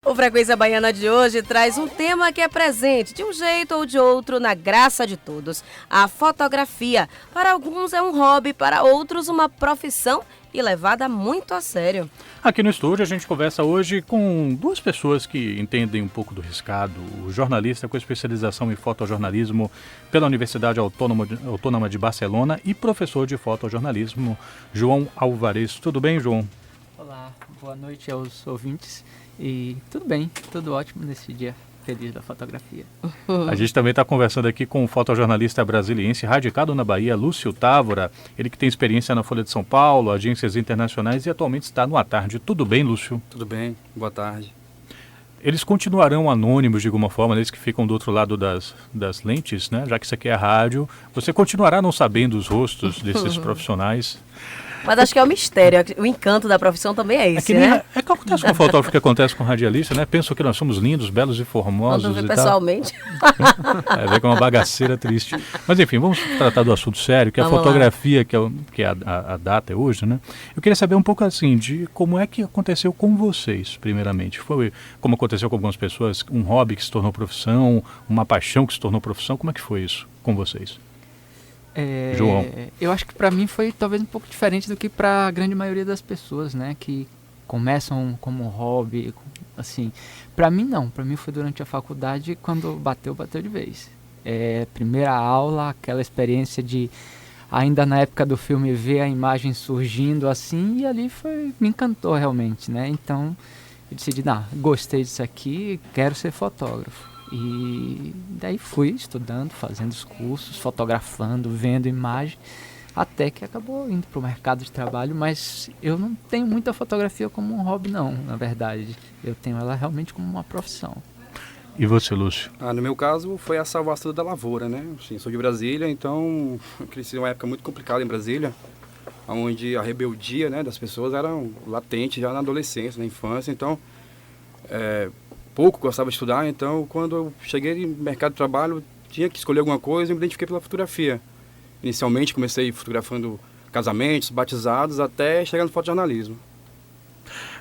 O Frequência Baiana de hoje traz um tema que é presente, de um jeito ou de outro, na graça de todos. A fotografia. Para alguns é um hobby, para outros uma profissão e levada muito a sério. Aqui no estúdio a gente conversa hoje com duas pessoas que entendem um pouco do riscado. O jornalista com especialização em fotojornalismo pela Universidade Autônoma de Barcelona e professor de fotojornalismo, João Alvarez. Tudo bem, João? Olá, boa noite aos ouvintes. E tudo bem, tudo ótimo nesse dia feliz da fotografia. A gente também está conversando aqui com o fotojornalista brasiliense radicado na Bahia, Lúcio Távora. Ele que tem experiência na Folha de São Paulo, agências internacionais e atualmente está no À Tarde. Tudo bem, Lúcio? Tudo bem, boa tarde. Eles continuarão anônimos de alguma forma, eles que ficam do outro lado das lentes, né? Já que isso aqui é rádio, você continuará não sabendo os rostos desses profissionais. Mas acho que é o mistério, o encanto da profissão também é esse, né? É que acontece com o fotógrafo, que acontece com o radialista, né? Pensam que nós somos lindos, belos e formosos. Quando vê e pessoalmente. Vê que é uma bagaceira triste. Mas enfim, vamos tratar do assunto sério, que é a fotografia, que é a data é hoje, né? Eu queria saber um pouco assim, de como é que aconteceu com vocês, primeiramente. Foi como aconteceu com algumas pessoas, um hobby que se tornou profissão, uma paixão que se tornou profissão. Como é que foi isso com vocês? João. Eu acho que para mim foi talvez um pouco diferente do que para a grande maioria das pessoas, né, que começam como um hobby, assim. Para mim não, para mim foi durante a faculdade, quando bateu de vez. Primeira aula, aquela experiência de, ainda na época do filme, ver a imagem surgindo assim, e ali me encantou realmente, né, então eu decidi, gostei disso aqui, quero ser fotógrafo. E daí fui estudando, fazendo os cursos, fotografando, vendo imagem, até que acabou indo para o mercado de trabalho, mas eu não tenho muita fotografia como um hobby não, na verdade. Eu tenho ela realmente como uma profissão. E você, Lúcio? No meu caso, foi a salvação da lavoura, né? Assim, sou de Brasília, então eu cresci numa época muito complicada em Brasília, onde a rebeldia, né, das pessoas era latente já na adolescência, na infância, então pouco gostava de estudar, então quando eu cheguei no mercado de trabalho, tinha que escolher alguma coisa e me identifiquei pela fotografia. Inicialmente comecei fotografando casamentos, batizados, até chegar no fotojornalismo.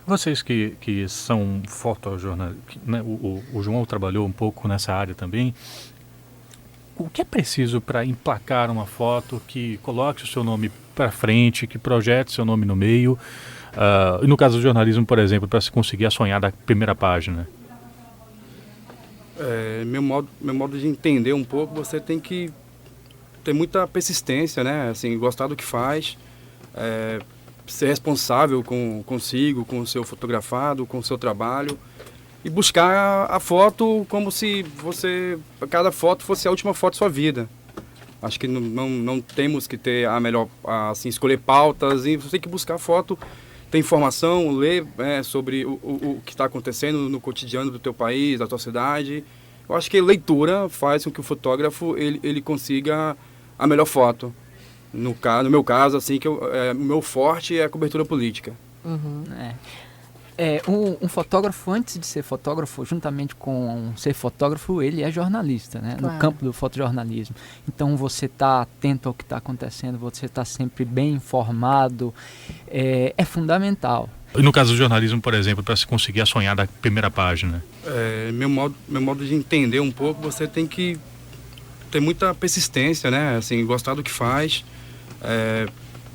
Vocês que são fotojornalistas, né, o João trabalhou um pouco nessa área também, o que é preciso para emplacar uma foto que coloque o seu nome para frente, que projete seu nome no meio, e no caso do jornalismo, por exemplo, para se conseguir a sonhada primeira página? Meu modo de entender um pouco, você tem que ter muita persistência, né? Assim, gostar do que faz, ser responsável consigo, com o seu fotografado, com o seu trabalho e buscar a foto como se cada foto fosse a última foto da sua vida. Acho que não temos que ter a melhor, assim, escolher pautas, e você tem que buscar a foto, ter informação, ler sobre o que está acontecendo no cotidiano do teu país, da tua cidade. Eu acho que a leitura faz com que o fotógrafo ele consiga a melhor foto. No meu caso, assim, o meu forte é a cobertura política. Uhum. Um fotógrafo, antes de ser fotógrafo, juntamente com ser fotógrafo, ele é jornalista, né? Claro. No campo do fotojornalismo. Então você está atento ao que está acontecendo, você está sempre bem informado, é fundamental. E no caso do jornalismo, por exemplo, para se conseguir a sonhada primeira página? Meu modo de entender um pouco, você tem que ter muita persistência, né? Assim, gostar do que faz,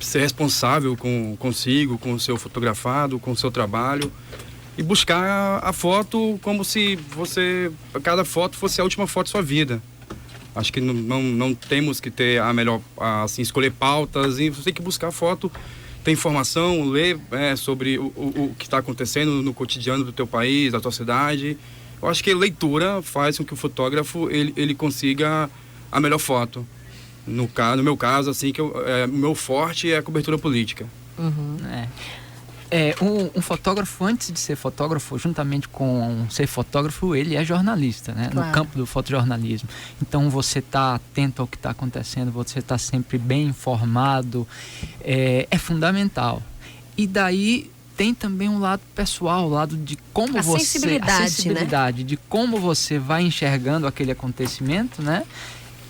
ser responsável consigo, com o seu fotografado, com o seu trabalho e buscar a foto como se cada foto fosse a última foto da sua vida. Acho que não temos que ter a melhor, assim, escolher pautas, e você tem que buscar a foto, ter informação, ler sobre o que está acontecendo no cotidiano do teu país, da tua cidade. Eu acho que a leitura faz com que o fotógrafo ele consiga a melhor foto. No meu caso, assim, o meu forte é a cobertura política. Uhum. Um fotógrafo, antes de ser fotógrafo, juntamente com ser fotógrafo, ele é jornalista, né? Claro. No campo do fotojornalismo. Então você está atento ao que está acontecendo, você está sempre bem informado, é fundamental. E daí tem também um lado pessoal, o lado de como a sensibilidade, né? De como você vai enxergando aquele acontecimento, né?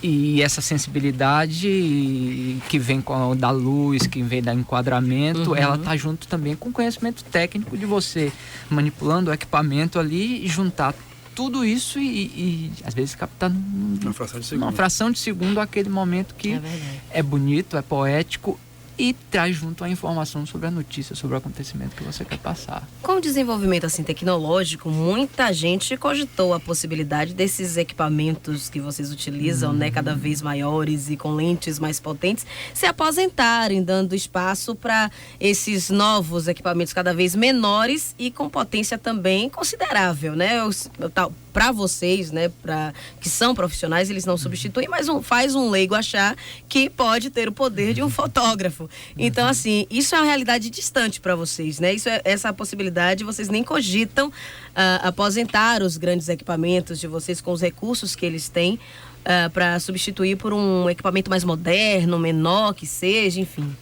E essa sensibilidade que vem da luz, que vem do enquadramento, ela tá junto também com o conhecimento técnico de você manipulando o equipamento ali e juntar tudo isso e às vezes captar numa fração de segundo aquele momento que é bonito, é poético e traz junto a informação sobre a notícia, sobre o acontecimento que você quer passar. Com o desenvolvimento assim, tecnológico, muita gente cogitou a possibilidade desses equipamentos que vocês utilizam, né, cada vez maiores e com lentes mais potentes, se aposentarem, dando espaço para esses novos equipamentos cada vez menores e com potência também considerável, né? Para vocês, né, que são profissionais, eles não substituem, mas faz um leigo achar que pode ter o poder de um fotógrafo. Então, assim, isso é uma realidade distante para vocês, né? Essa possibilidade, vocês nem cogitam aposentar os grandes equipamentos de vocês com os recursos que eles têm para substituir por um equipamento mais moderno, menor que seja, enfim.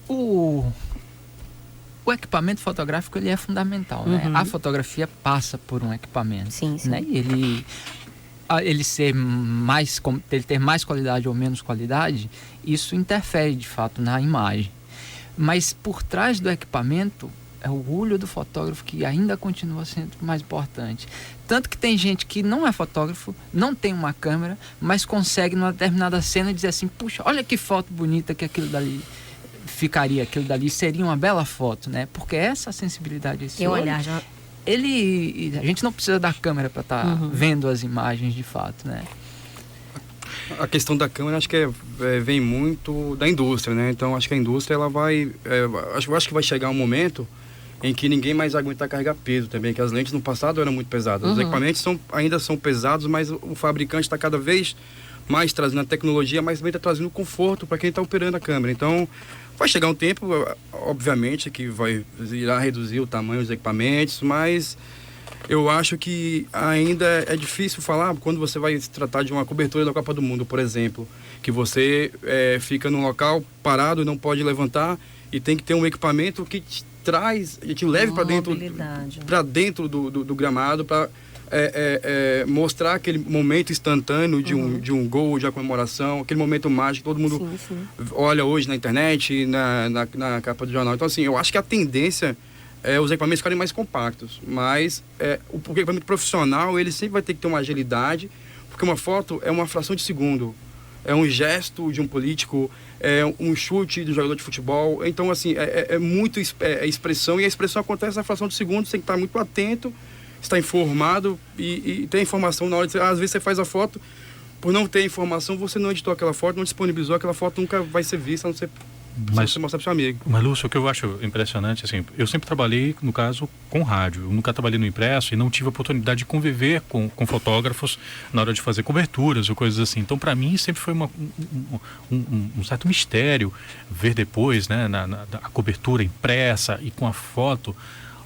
O equipamento fotográfico, ele é fundamental, né? A fotografia passa por um equipamento, sim. né? E ele ter mais qualidade ou menos qualidade, isso interfere de fato na imagem. Mas por trás do equipamento é o olho do fotógrafo que ainda continua sendo mais importante. Tanto que tem gente que não é fotógrafo, não tem uma câmera, mas consegue numa determinada cena dizer assim, puxa, olha que foto bonita que aquilo dali ficaria, aquilo dali seria uma bela foto, né? Porque essa sensibilidade, esse olho, olhar já... a gente não precisa da câmera para estar vendo as imagens de fato, né? A questão da câmera acho que vem muito da indústria, né? Então acho que a indústria ela vai, acho que vai chegar um momento em que ninguém mais aguenta carregar peso também, que as lentes no passado eram muito pesadas. Os equipamentos ainda são pesados, mas o fabricante está cada vez mais trazendo a tecnologia, mas também está trazendo conforto para quem está operando a câmera. Então vai chegar um tempo, obviamente, que irá reduzir o tamanho dos equipamentos, mas eu acho que ainda é difícil falar quando você vai se tratar de uma cobertura da Copa do Mundo, por exemplo, que você fica num local parado e não pode levantar e tem que ter um equipamento que te leve para dentro do gramado, para mostrar aquele momento instantâneo de um gol, de uma comemoração, aquele momento mágico que todo mundo olha hoje na internet, na capa do jornal. Então, assim, eu acho que a tendência é os equipamentos ficarem mais compactos, mas o equipamento profissional, ele sempre vai ter que ter uma agilidade, porque uma foto é uma fração de segundo, é um gesto de um político, é um chute de um jogador de futebol. Então, assim, é muito expressão, e a expressão acontece na fração de segundo. Você tem que estar muito atento, estar informado e ter informação na hora de... Às vezes você faz a foto, por não ter informação, você não editou aquela foto, não disponibilizou, aquela foto nunca vai ser vista, a não ser você mostrar para o seu amigo. Mas, Lúcio, o que eu acho impressionante, assim, eu sempre trabalhei, no caso, com rádio. Eu nunca trabalhei no impresso e não tive a oportunidade de conviver com fotógrafos na hora de fazer coberturas ou coisas assim. Então, para mim, sempre foi um certo mistério ver depois, né, a cobertura impressa e com a foto,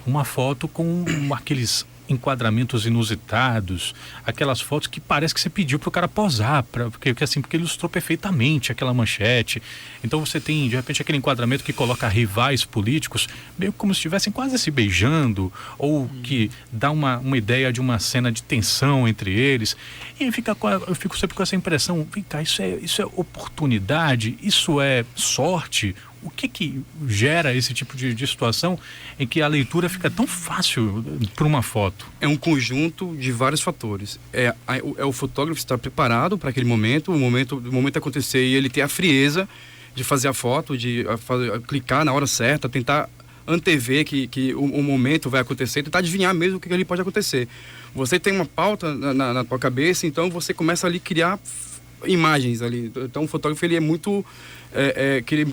uma foto com aqueles enquadramentos inusitados, aquelas fotos que parece que você pediu para o cara posar, porque ele ilustrou perfeitamente aquela manchete. Então você tem, de repente, aquele enquadramento que coloca rivais políticos, meio como se estivessem quase se beijando, ou que dá uma ideia de uma cena de tensão entre eles. E eu fico sempre com essa impressão, vem cá, isso é oportunidade, isso é sorte. O que gera esse tipo de situação em que a leitura fica tão fácil para uma foto? É um conjunto de vários fatores. É o fotógrafo estar preparado para aquele momento, o momento acontecer e ele ter a frieza de fazer a foto, de clicar na hora certa, tentar antever que o momento vai acontecer, tentar adivinhar mesmo o que ali pode acontecer. Você tem uma pauta na tua cabeça, então você começa ali a criar imagens ali. Então o fotógrafo, ele é muito...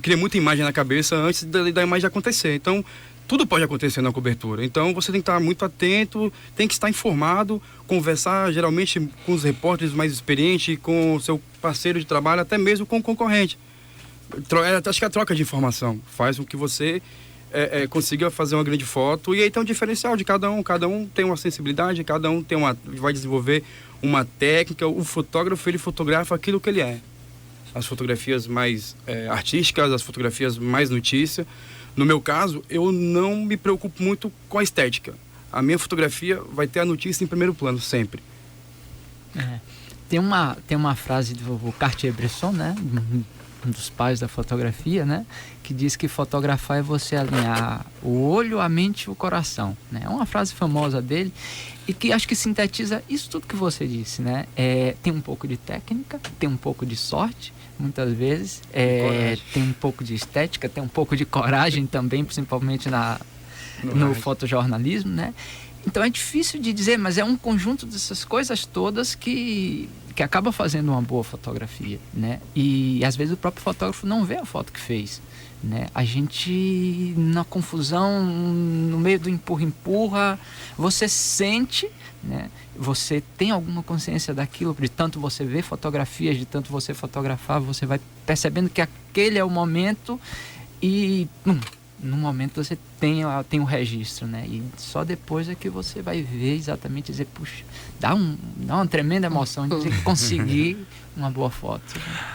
cria muita imagem na cabeça antes da imagem acontecer. Então, tudo pode acontecer na cobertura. Então, você tem que estar muito atento, tem que estar informado, conversar geralmente com os repórteres mais experientes, com o seu parceiro de trabalho, até mesmo com o concorrente. Acho que a troca de informação faz com que você consiga fazer uma grande foto. E aí tem um diferencial de cada um. Cada um tem uma sensibilidade, cada um vai desenvolver uma técnica. O fotógrafo, ele fotografa aquilo que ele é. As fotografias mais artísticas, as fotografias mais notícia. No meu caso, eu não me preocupo muito com a estética. A minha fotografia vai ter a notícia em primeiro plano, sempre. Tem uma frase do Cartier-Bresson, né? Um dos pais da fotografia, né? Que diz que fotografar é você alinhar o olho, a mente e o coração, né? É uma frase famosa dele e que acho que sintetiza isso tudo que você disse, né? Tem um pouco de técnica, tem um pouco de sorte, muitas vezes, tem um pouco de estética, tem um pouco de coragem também, principalmente no fotojornalismo, né? Então é difícil de dizer, mas é um conjunto dessas coisas todas que acaba fazendo uma boa fotografia, né? E às vezes o próprio fotógrafo não vê a foto que fez, né? A gente, na confusão, no meio do empurra-empurra, você sente, né? Você tem alguma consciência daquilo, de tanto você ver fotografias, de tanto você fotografar, você vai percebendo que aquele é o momento e... no momento você tem o registro, né? E só depois é que você vai ver exatamente, dizer, puxa, dá uma tremenda emoção de conseguir uma boa foto.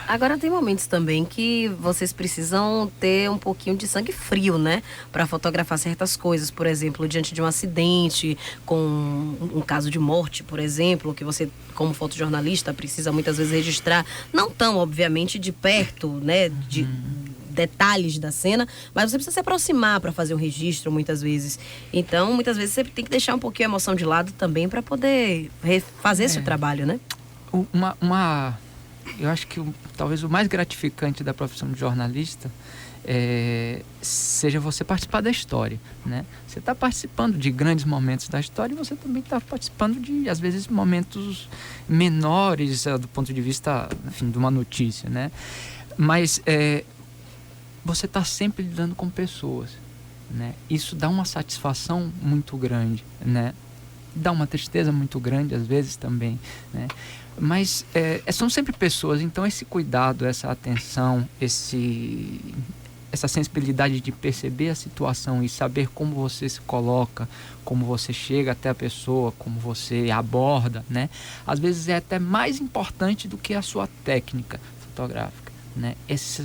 Agora tem momentos também que vocês precisam ter um pouquinho de sangue frio, né? Para fotografar certas coisas, por exemplo, diante de um acidente, com um caso de morte, por exemplo, que você, como fotojornalista, precisa muitas vezes registrar, não tão, obviamente, de perto, né? De detalhes da cena, mas você precisa se aproximar para fazer um registro muitas vezes. Então, muitas vezes você tem que deixar um pouquinho a emoção de lado também para poder fazer esse trabalho, né? Eu acho que talvez o mais gratificante da profissão de jornalista seja você participar da história, né? Você está participando de grandes momentos da história e você também está participando de, às vezes, momentos menores do ponto de vista, enfim, de uma notícia, né? Mas você está sempre lidando com pessoas, né? Isso dá uma satisfação muito grande, né? Dá uma tristeza muito grande às vezes também, né? Mas são sempre pessoas, então esse cuidado, essa atenção, essa sensibilidade de perceber a situação e saber como você se coloca, como você chega até a pessoa, como você aborda, né? Às vezes é até mais importante do que a sua técnica fotográfica, né? Esse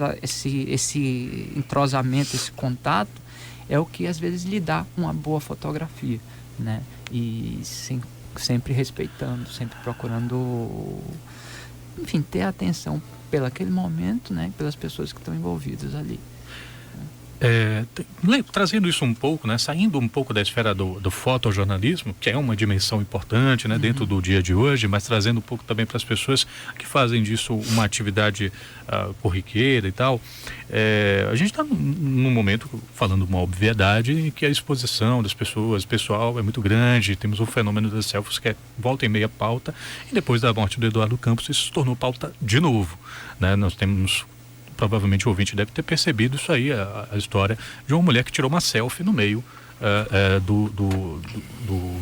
entrosamento, esse contato é o que às vezes lhe dá uma boa fotografia, né? E sempre respeitando, sempre procurando, enfim, ter atenção pelaquele momento, né? Pelas pessoas que estão envolvidas ali. Trazendo isso um pouco, né, saindo um pouco da esfera do fotojornalismo, que é uma dimensão importante, né, dentro do dia de hoje, mas trazendo um pouco também para as pessoas que fazem disso uma atividade corriqueira e tal. A gente está num momento, falando uma obviedade, em que a exposição das pessoas, pessoal, é muito grande. Temos o fenômeno das selfies, que é volta e meia pauta, e depois da morte do Eduardo Campos isso se tornou pauta de novo, né? Nós temos... Provavelmente o ouvinte deve ter percebido isso aí, a história de uma mulher que tirou uma selfie no meio do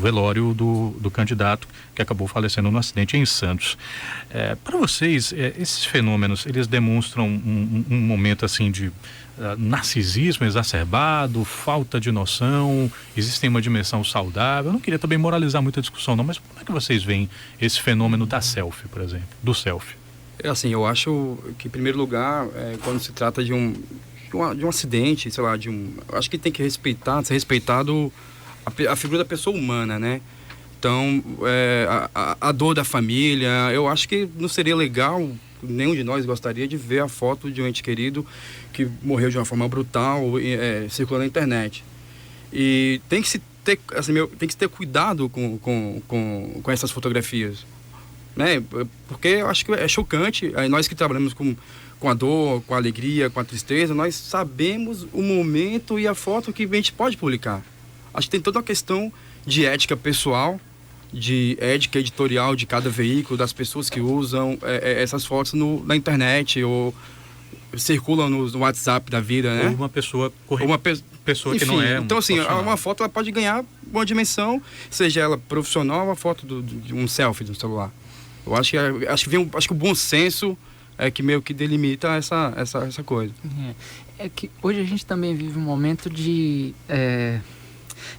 velório do candidato que acabou falecendo no acidente em Santos. Para vocês, esses fenômenos, eles demonstram um momento assim de narcisismo exacerbado, falta de noção, existe uma dimensão saudável? Eu não queria também moralizar muita discussão não, mas como é que vocês veem esse fenômeno da selfie, por exemplo, do selfie? Assim, eu acho que, em primeiro lugar, quando se trata de um acidente, sei lá, acho que tem que ser respeitado a figura da pessoa humana, né? Então, a dor da família, eu acho que não seria legal, nenhum de nós gostaria de ver a foto de um ente querido que morreu de uma forma brutal, circulando na internet. E tem que se ter cuidado com essas fotografias, né? Porque eu acho que é chocante. Nós que trabalhamos com a dor, com a alegria, com a tristeza, nós sabemos o momento e a foto que a gente pode publicar. Acho que tem toda uma questão de ética pessoal, de ética editorial de cada veículo, das pessoas que usam essas fotos na internet ou circulam no WhatsApp da vida, né? Ou uma pessoa pessoa enfim, que não é então assim, uma foto ela pode ganhar uma dimensão, seja ela profissional ou uma foto de um selfie do celular. Eu acho que o bom senso é que meio que delimita essa coisa. É que hoje a gente também vive um momento de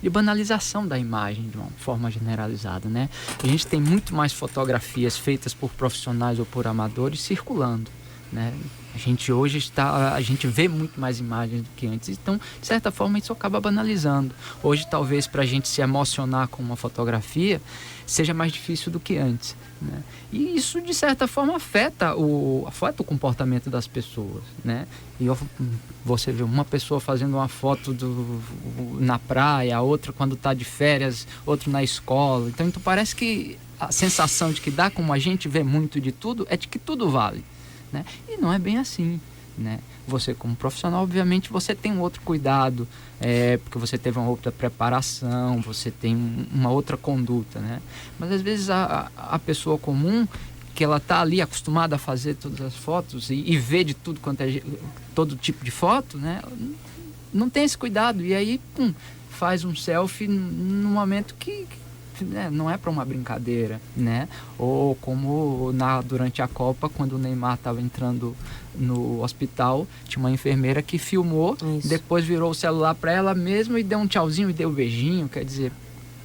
banalização da imagem de uma forma generalizada, né? A gente tem muito mais fotografias feitas por profissionais ou por amadores circulando, né? A gente vê muito mais imagens do que antes, então de certa forma isso acaba banalizando. Hoje talvez para a gente se emocionar com uma fotografia seja mais difícil do que antes, né? E isso de certa forma afeta o comportamento das pessoas, né? E você vê uma pessoa fazendo uma foto na praia, a outra quando está de férias, outro na escola, então parece que a sensação de que dá, como a gente vê muito de tudo, é de que tudo vale, né? E não é bem assim, né? Você como profissional, obviamente, você tem um outro cuidado, porque você teve uma outra preparação, você tem uma outra conduta, né? Mas às vezes a pessoa comum, que ela está ali acostumada a fazer todas as fotos e ver de tudo quanto é todo tipo de foto, né? Não tem esse cuidado e aí faz um selfie num momento que não é para uma brincadeira, né? Ou como durante a Copa, quando o Neymar estava entrando no hospital, tinha uma enfermeira que filmou, depois virou o celular para ela mesma e deu um tchauzinho e deu um beijinho, quer dizer,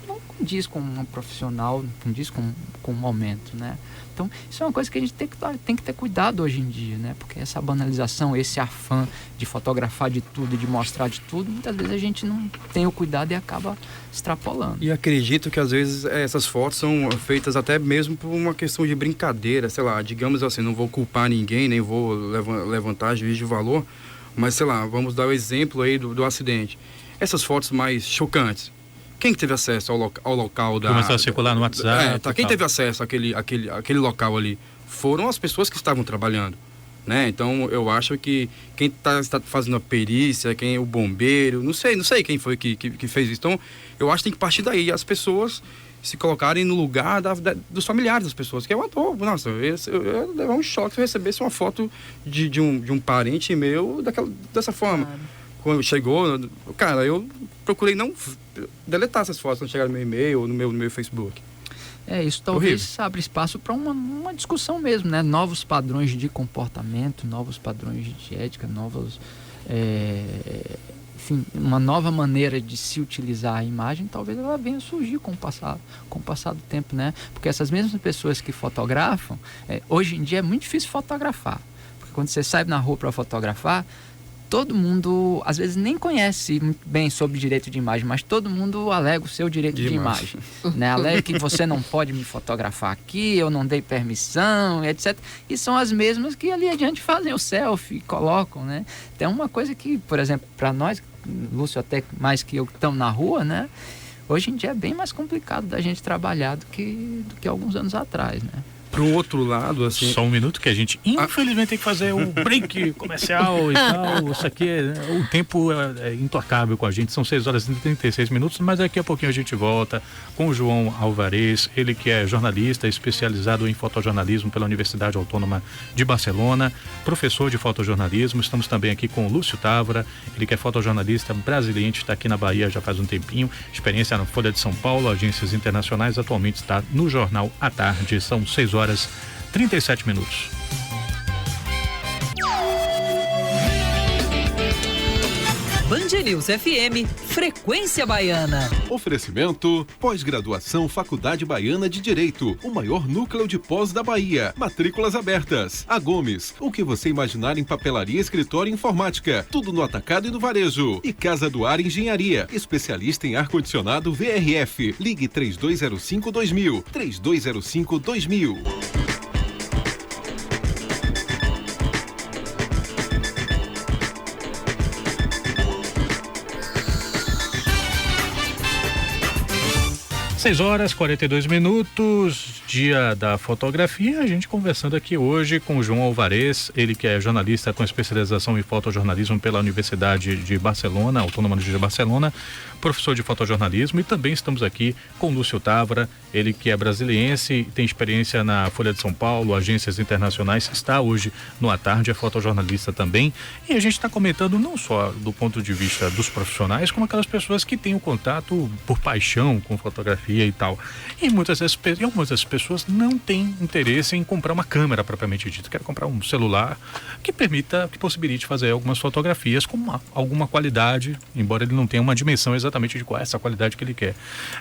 não condiz com uma profissional, não condiz com o momento, né? Então, isso é uma coisa que a gente tem que ter cuidado hoje em dia, né? Porque essa banalização, esse afã de fotografar de tudo, de mostrar de tudo, muitas vezes a gente não tem o cuidado e acaba extrapolando. E acredito que às vezes essas fotos são feitas até mesmo por uma questão de brincadeira, sei lá, digamos assim, não vou culpar ninguém, nem vou levantar juízo de valor, mas sei lá, vamos dar o exemplo aí do acidente. Essas fotos mais chocantes, quem teve acesso ao local da... Começou a circular no WhatsApp. Quem teve acesso àquele local ali foram as pessoas que estavam trabalhando, né? Então eu acho que quem está fazendo a perícia, o bombeiro, não sei quem foi que fez isso. Então eu acho que tem que partir daí, as pessoas se colocarem no lugar dos familiares das pessoas, que é uma dor. Nossa, eu ia levar um choque se eu recebesse uma foto de um parente meu dessa forma. Claro. Quando chegou, cara, eu procurei não deletar essas fotos quando chegaram no meu e-mail ou no meu Facebook. Isso talvez abra espaço para uma discussão mesmo, né? Novos padrões de comportamento, novos padrões de ética, enfim, uma nova maneira de se utilizar a imagem, talvez ela venha surgir com o passar do tempo, né? Porque essas mesmas pessoas que fotografam, hoje em dia é muito difícil fotografar, porque quando você sai na rua para fotografar, todo mundo, às vezes, nem conhece muito bem sobre direito de imagem, mas todo mundo alega o seu direito de imagem, né? Alega que você não pode me fotografar aqui, eu não dei permissão, etc. E são as mesmas que ali adiante fazem o selfie, colocam, né? Então, uma coisa que, por exemplo, para nós, Lúcio até mais que eu, que estamos na rua, né? Hoje em dia é bem mais complicado da gente trabalhar do que alguns anos atrás, né? Pro outro lado, assim... Só um minuto que a gente, infelizmente, tem que fazer o break comercial e tal. Isso aqui, o tempo é intocável com a gente. São 6 horas e 36 minutos, mas daqui a pouquinho a gente volta com o João Alvarez, ele que é jornalista especializado em fotojornalismo pela Universidade Autônoma de Barcelona, professor de fotojornalismo. Estamos também aqui com o Lúcio Távora, ele que é fotojornalista brasileiro, está aqui na Bahia já faz um tempinho, experiência na Folha de São Paulo, agências internacionais, atualmente está no Jornal à Tarde. São 6 horas 37 minutos. Band News FM, Frequência Baiana. Oferecimento, pós-graduação Faculdade Baiana de Direito, o maior núcleo de pós da Bahia. Matrículas abertas. A Gomes, o que você imaginar em papelaria, escritório e informática. Tudo no atacado e no varejo. E Casa do Ar Engenharia, especialista em ar-condicionado VRF. Ligue 3205-2000. 3205-2000. 6 horas e 42 minutos, dia da fotografia, a gente conversando aqui hoje com o João Alvarez, ele que é jornalista com especialização em fotojornalismo pela Universidade de Barcelona, Autônoma de Barcelona, professor de fotojornalismo, e também estamos aqui com o Lúcio Távora, ele que é brasiliense, tem experiência na Folha de São Paulo, agências internacionais, está hoje no À Tarde, é fotojornalista também, e a gente está comentando não só do ponto de vista dos profissionais, como aquelas pessoas que têm um contato por paixão com fotografia e tal. E algumas das pessoas não têm interesse em comprar uma câmera propriamente dita, querem comprar um celular que possibilite fazer algumas fotografias com alguma qualidade, embora ele não tenha uma dimensão exatamente de qual é essa qualidade que ele quer.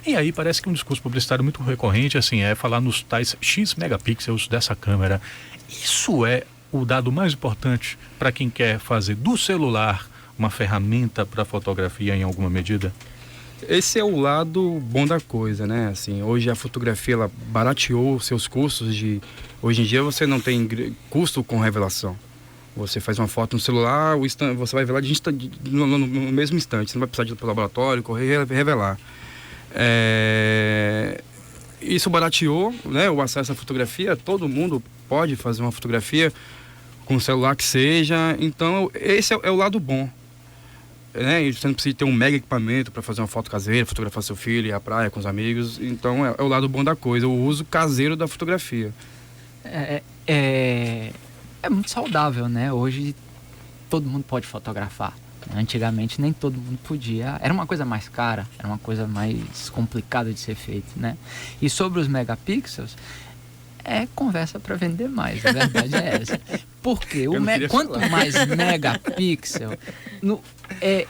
E aí parece que um discurso publicitário muito recorrente assim é falar nos tais X megapixels dessa câmera. Isso é o dado mais importante para quem quer fazer do celular uma ferramenta para fotografia em alguma medida? Esse é o lado bom da coisa, né? Assim, hoje a fotografia ela barateou seus custos hoje em dia você não tem custo com revelação. Você faz uma foto no celular, você vai revelar no mesmo instante. Você não vai precisar de ir para o laboratório, correr e revelar. Isso barateou, né, o acesso à fotografia. Todo mundo pode fazer uma fotografia com o celular que seja. Então, esse é o lado bom. Né? Você não precisa ter um mega equipamento para fazer uma foto caseira, fotografar seu filho, ir à praia com os amigos. Então, é o lado bom da coisa, o uso caseiro da fotografia. É muito saudável, né? Hoje todo mundo pode fotografar. Antigamente nem todo mundo podia. Era uma coisa mais cara, era uma coisa mais complicada de ser feita, né? E sobre os megapixels, é conversa para vender mais, a verdade é essa. Porque quanto mais megapixel,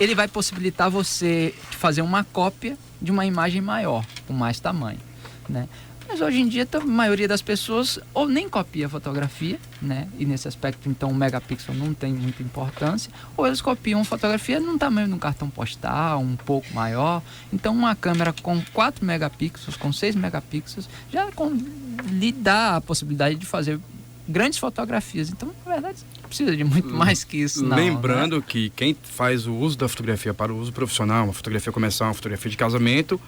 ele vai possibilitar você fazer uma cópia de uma imagem maior, com mais tamanho, né? Mas hoje em dia a maioria das pessoas ou nem copia a fotografia, né? E nesse aspecto então o megapixel não tem muita importância, ou eles copiam fotografia num tamanho de um cartão postal, um pouco maior. Então uma câmera com 4 megapixels, com 6 megapixels, já lhe dá a possibilidade de fazer grandes fotografias. Então, na verdade, não precisa de muito mais que isso, não. Lembrando, né? Que quem faz o uso da fotografia para o uso profissional, uma fotografia comercial, uma fotografia de casamento,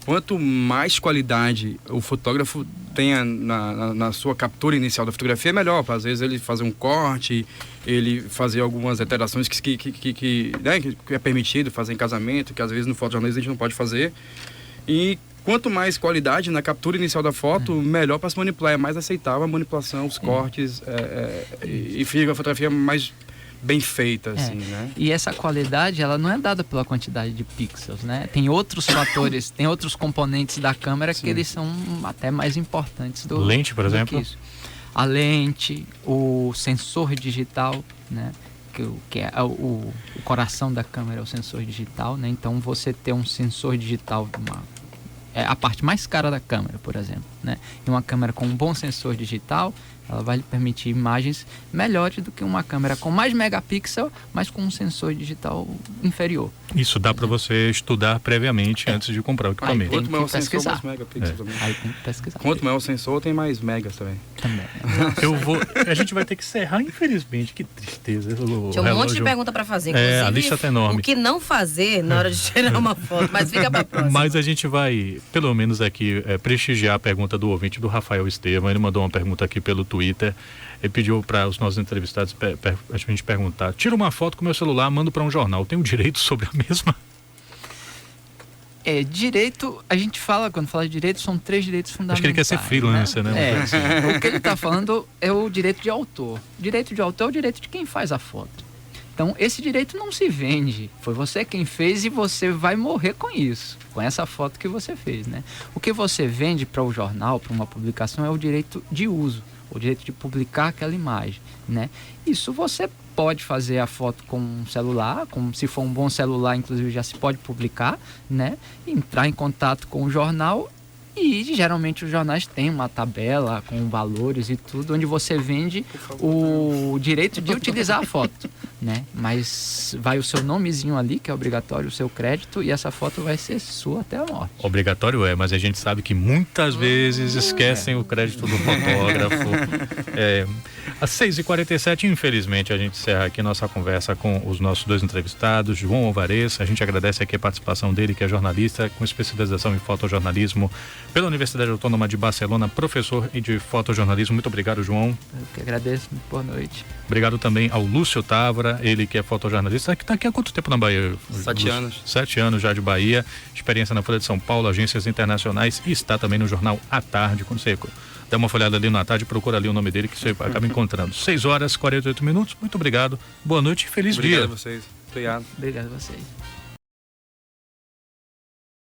quanto mais qualidade o fotógrafo tenha na sua captura inicial da fotografia, melhor. Às vezes ele fazer um corte, ele fazer algumas alterações que é permitido fazer em casamento, que às vezes no fotojornalismo a gente não pode fazer. E quanto mais qualidade na captura inicial da foto, melhor para se manipular. É mais aceitável a manipulação, os cortes, e fica a fotografia mais bem feita, assim, né? E essa qualidade, ela não é dada pela quantidade de pixels, né? Tem outros fatores, tem outros componentes da câmera que eles são até mais importantes do lente, por exemplo? A lente, o sensor digital, né? Que é o coração da câmera é o sensor digital, né? Então você ter um sensor digital é a parte mais cara da câmera, por exemplo, né? E uma câmera com um bom sensor digital, ela vai lhe permitir imagens melhores do que uma câmera com mais megapixel, mas com um sensor digital inferior. Isso dá para você estudar previamente antes de comprar o equipamento. Quanto maior o sensor, mais megapixel também. Aí tem que pesquisar. Quanto maior o sensor, tem mais megas também. A gente vai ter que encerrar, infelizmente. Que tristeza. Tinha um monte de pergunta para fazer, inclusive. A lista tá enorme. O que não fazer na hora de tirar uma foto, mas fica para próxima. Mas a gente vai, pelo menos aqui, prestigiar a pergunta do ouvinte, do Rafael Estevam. Ele mandou uma pergunta aqui pelo Twitter. Ele pediu para os nossos entrevistados a gente perguntar: tira uma foto com meu celular, mando para um jornal, tenho direito sobre a mesma? Direito, a gente fala, quando fala de direito, são 3 direitos fundamentais. Acho que ele quer ser freelancer, né? Assim. O que ele está falando é o direito de autor. Direito de autor é o direito de quem faz a foto. Então, esse direito não se vende. Foi você quem fez e você vai morrer com isso, com essa foto que você fez, né? O que você vende para o jornal, para uma publicação, é o direito de uso, o direito de publicar aquela imagem, né? Isso você pode fazer a foto com um celular, se for um bom celular, inclusive já se pode publicar, né? Entrar em contato com o jornal. E geralmente os jornais têm uma tabela com valores e tudo, onde você vende o direito de utilizar a foto, né? Mas vai o seu nomezinho ali, que é obrigatório, o seu crédito, e essa foto vai ser sua até a morte. Obrigatório mas a gente sabe que muitas vezes esquecem o crédito do fotógrafo. Às 6h47, infelizmente, a gente encerra aqui nossa conversa com os nossos 2 entrevistados, João Alvarez. A gente agradece aqui a participação dele, que é jornalista com especialização em fotojornalismo pela Universidade Autônoma de Barcelona, professor de fotojornalismo. Muito obrigado, João. Eu que agradeço, muito boa noite. Obrigado também ao Lúcio Távora, ele que é fotojornalista, que está aqui há quanto tempo na Bahia? 7 anos. 7 anos já de Bahia, experiência na Folha de São Paulo, agências internacionais, e está também no jornal À Tarde. Quando você dá uma folhada ali no À Tarde, procura ali o nome dele que você acaba encontrando. 6h48. Muito obrigado, boa noite e feliz dia. Obrigado a vocês. Obrigado. Obrigado a vocês.